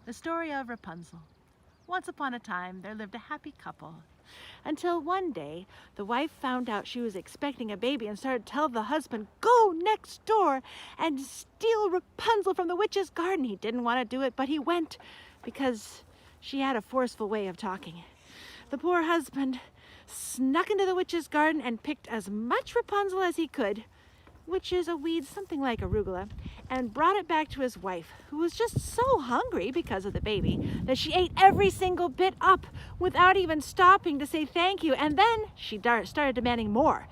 The story of Rapunzel. Once upon a time, there lived a happy couple. Until one day, the wife found out she was expecting a baby and started to tell the husband, "Go next door and steal Rapunzel from the witch's garden." He didn't want to do it, but he went because she had a forceful way of talking. The poor husband snuck into the witch's garden and picked as much Rapunzel as he could, which is a weed something like arugula, and brought it back to his wife, who was just so hungry because of the baby that she ate every single bit up without even stopping to say thank you. And then she started demanding more.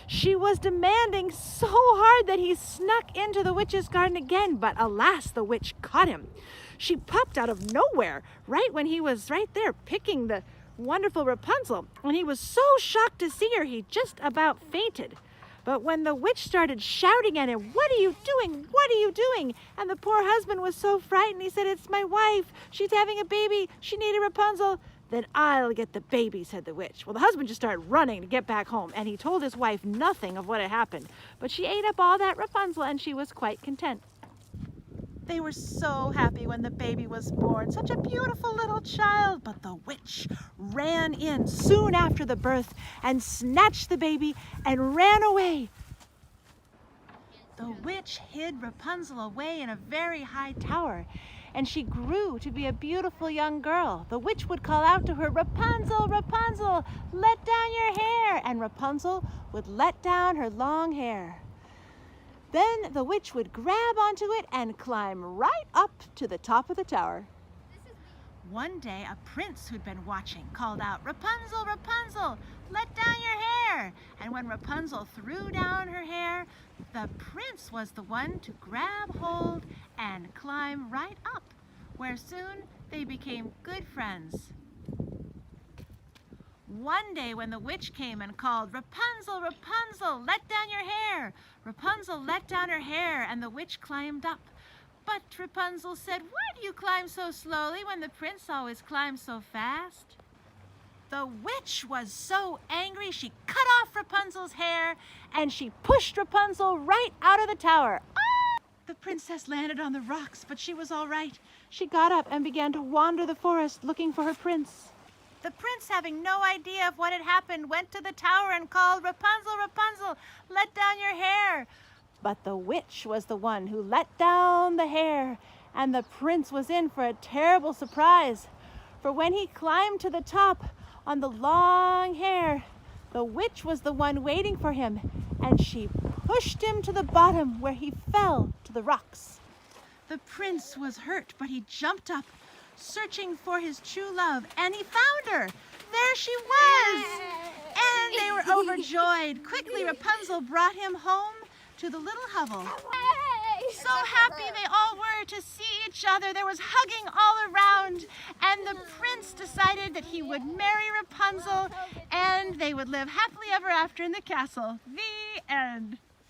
She was demanding so hard that he snuck into the witch's garden again, but alas, the witch caught him. She popped out of nowhere right when he was right there picking the wonderful Rapunzel, and he was so shocked to see her he just about fainted. But when the witch started shouting at him, "What are you doing? What are you doing?" And the poor husband was so frightened, he said, "It's my wife. She's having a baby. She needed Rapunzel." "Then I'll get the baby," said the witch. Well, the husband just started running to get back home, and he told his wife nothing of what had happened. But she ate up all that Rapunzel, and she was quite content. They were so happy when the baby was born, such a beautiful little child. But the witch ran in soon after the birth and snatched the baby and ran away. The witch hid Rapunzel away in a very high tower, and she grew to be a beautiful young girl. The witch would call out to her, "Rapunzel, Rapunzel, let down your hair," and Rapunzel would let down her long hair. Then the witch would grab onto it and climb right up to the top of the tower. One day, a prince who'd been watching called out, "Rapunzel, Rapunzel, let down your hair." And when Rapunzel threw down her hair, the prince was the one to grab hold and climb right up, where soon they became good friends. One day when the witch came and called, "Rapunzel, Rapunzel, let down your hair," Rapunzel let down her hair and the witch climbed up. But Rapunzel said, "Why do you climb so slowly when the prince always climbs so fast?" The witch was so angry she cut off Rapunzel's hair and she pushed Rapunzel right out of the tower. Ah! The princess landed on the rocks, but she was all right. She got up and began to wander the forest looking for her prince. The prince, having no idea of what had happened, went to the tower and called, "Rapunzel, Rapunzel, let down your hair." But the witch was the one who let down the hair, and the prince was in for a terrible surprise. For when he climbed to the top on the long hair, the witch was the one waiting for him, and she pushed him to the bottom where he fell to the rocks. The prince was hurt, but he jumped up, searching for his true love, and he found her. There she was! And they were overjoyed. Quickly, Rapunzel brought him home to the little hovel. So happy they all were to see each other. There was hugging all around, and the prince decided that he would marry Rapunzel, and they would live happily ever after in the castle. The end.